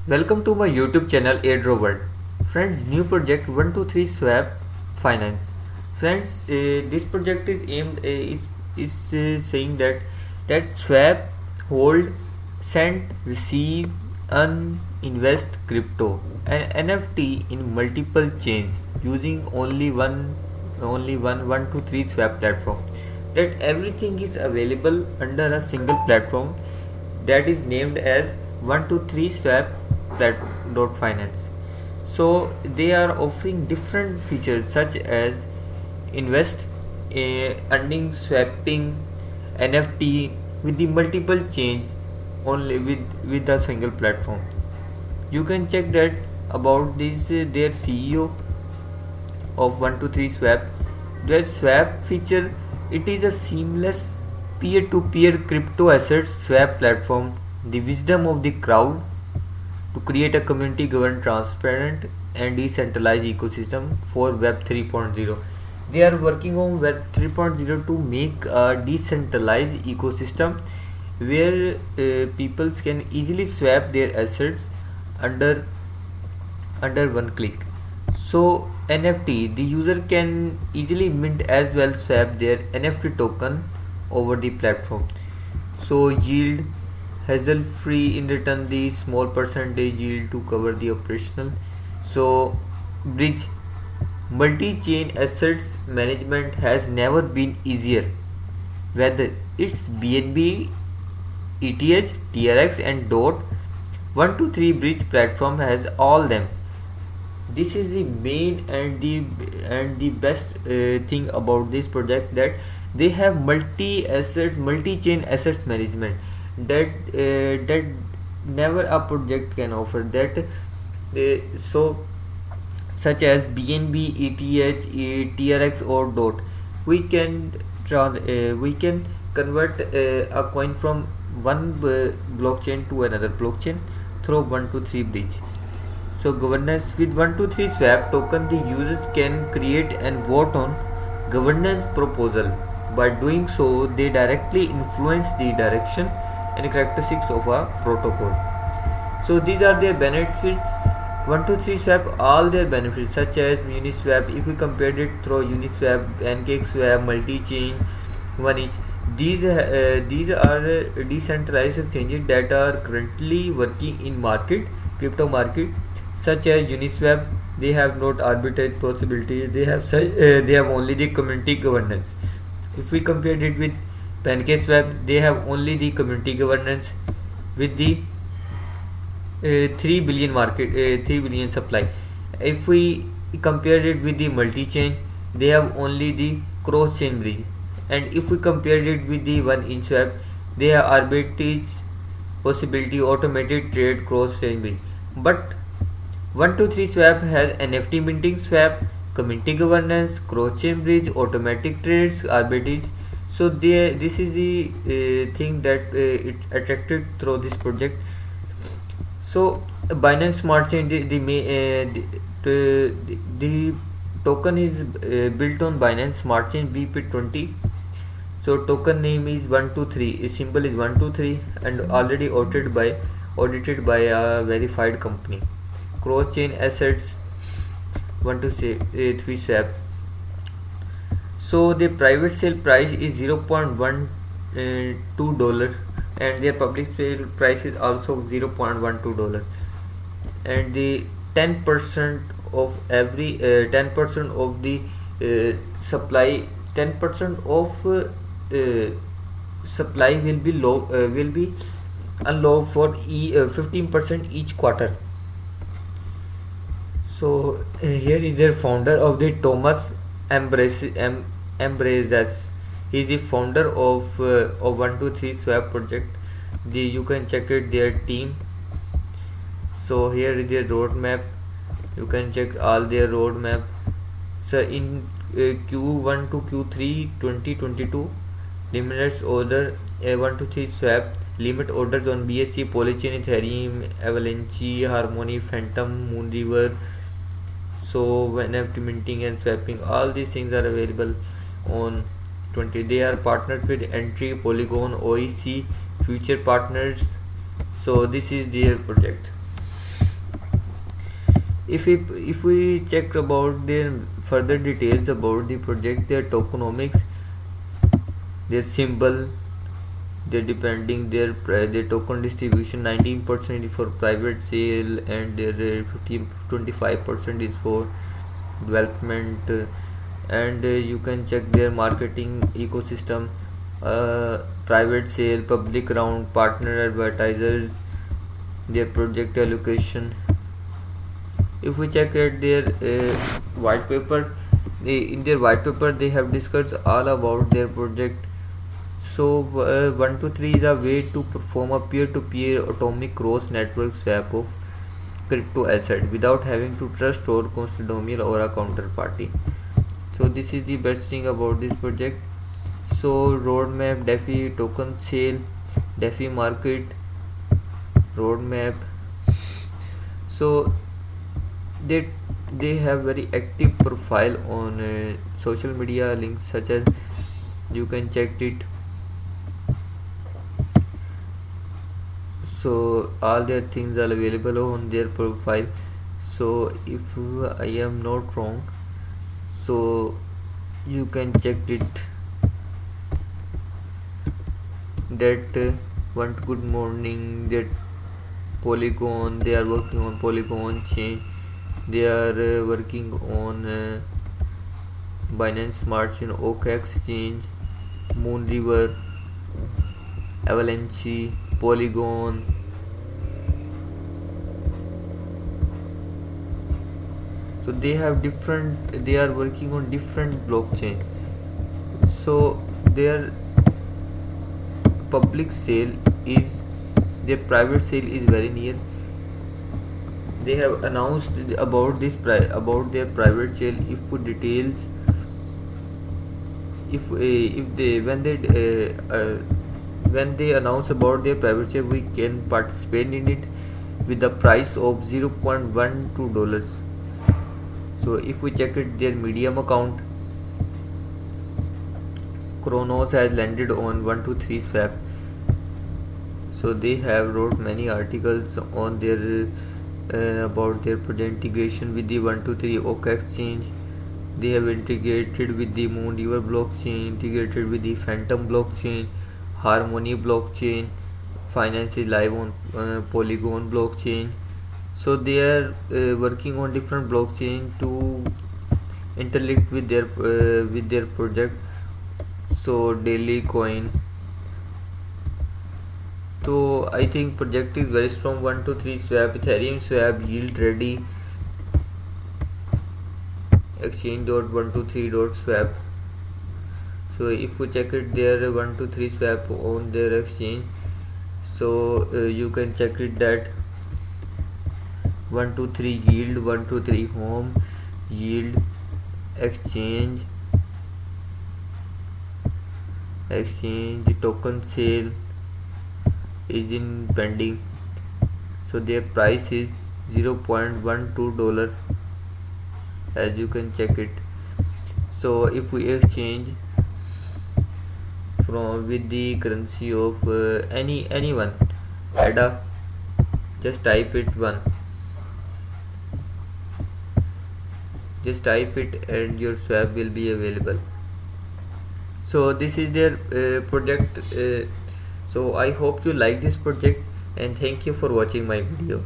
Welcome to my YouTube channel Airdro World. Friends, new project 123 Swap Finance. Friends, this project is aimed is saying that swap, hold, send, receive, earn, invest crypto and NFT in multiple chains using only one 123 swap platform. That everything is available under a single platform that is named as 123 swap finance. So they are offering different features such as invest, earning, swapping, NFT with the multiple chains only with a single platform. You can check that about this their CEO of 123 swap. The swap feature, it is a seamless peer-to-peer crypto asset swap platform, the wisdom of the crowd to create a community governed, transparent and decentralized ecosystem for Web 3.0. They are working on Web 3.0 to make a decentralized ecosystem where people can easily swap their assets under one click. So NFT, the user can easily mint as well swap their NFT token over the platform. So yield hassle free, in return the small percentage yield to cover the operational. So bridge, multi-chain assets management has never been easier, whether it's BNB, ETH, TRX and DOT. 123 bridge platform has all them. This is the main and the best thing about this project, that they have multi chain assets management that never a project can offer that. So such as BNB, ETH, TRX or DOT, we can we can convert a coin from one blockchain to another blockchain through 123 bridge. So governance, with 123 swap token, the users can create and vote on governance proposal. By doing so, they directly influence the direction and characteristics of a protocol. So these are their benefits. 123 swap, all their benefits such as Uniswap. If we compared it through Uniswap, PancakeSwap, multi-chain, one each. These are decentralized exchanges that are currently working in crypto market, such as Uniswap. They have not arbitrary possibilities. They have only the community governance. If we compare it with PancakeSwap, they have only the community governance with the 3 billion 3 billion supply. If we compare it with the multi-chain, they have only the cross-chain bridge. And if we compare it with the one in swap, they have arbitrage possibility, automated trade, cross-chain bridge. But 123 swap has NFT minting swap, community governance, cross-chain bridge, automatic trades, arbitrage. So this is the thing that it attracted through this project. So Binance Smart Chain, the token is built on Binance Smart Chain BP20. So token name is 123, symbol is 123 and already audited by a verified company. Cross chain assets 123 swap. So the private sale price is 0.12 dollar and their public sale price is also 0.12 dollar. And the 10% of every 10% of the supply, 10% of supply will be unlocked for 15% each quarter. So here is their founder of the Thomas Embraces. He is the founder of 123 Swap project. You can check it their team. So here is their roadmap. You can check all their roadmap. So in Q1 to Q3 2022, limits order 123 swap, limit orders on BSC, Polychain, Ethereum, Avalanche, Harmony, Phantom, Moonriver. So when minting and swapping, all these things are available on 20. They are partnered with Entry, Polygon, OEC, future partners. So this is their project. If we check about their further details about the project, their tokenomics, their symbol, their depending their token distribution, 19% is for private sale and their 25% is for development, and you can check their marketing ecosystem, private sale, public round, partner advertisers, their project allocation. If we check at their white paper, in their white paper they have discussed all about their project. So 123 is a way to perform a peer-to-peer atomic cross network swap of crypto asset without having to trust or custodian or a counterparty. So this is the best thing about this project. So roadmap, DeFi token sale, DeFi market roadmap. So they they have very active profile on social media links such as, you can check it. So all their things are available on their profile. So if I am not wrong, so you can check it that one good morning, that Polygon, they are working on Polygon chain, they are working on Binance Smart Chain, Oak Exchange, Moonriver, Avalanche, Polygon. So they have different, they are working on different blockchains. So their public sale is, their private sale is very near. They have announced about this about their private sale. If put details, if they when they announce about their private sale, we can participate in it with the price of $0.12. So if we check it, their Medium account, Chronos has landed on 123 swap. So they have wrote many articles on their about their project integration with the 123 Oak Exchange. They have integrated with the Moonriver blockchain, integrated with the Phantom blockchain, Harmony blockchain, Finance is live on Polygon blockchain. So they are working on different blockchain to interlink with their project. So Daily Coin. So I think project is very strong. 123 swap, Ethereum swap, yield ready, exchange.123.swap. So if we check it, there 123 swap on their exchange. So you can check it that 123 yield, 123 home yield, exchange token sale is in pending. So their price is $0.12, as you can check it. So if we exchange from with the currency of anyone, ADA, just type it just type it and your swap will be available. So this is their project. So I hope you like this project, and thank you for watching my video.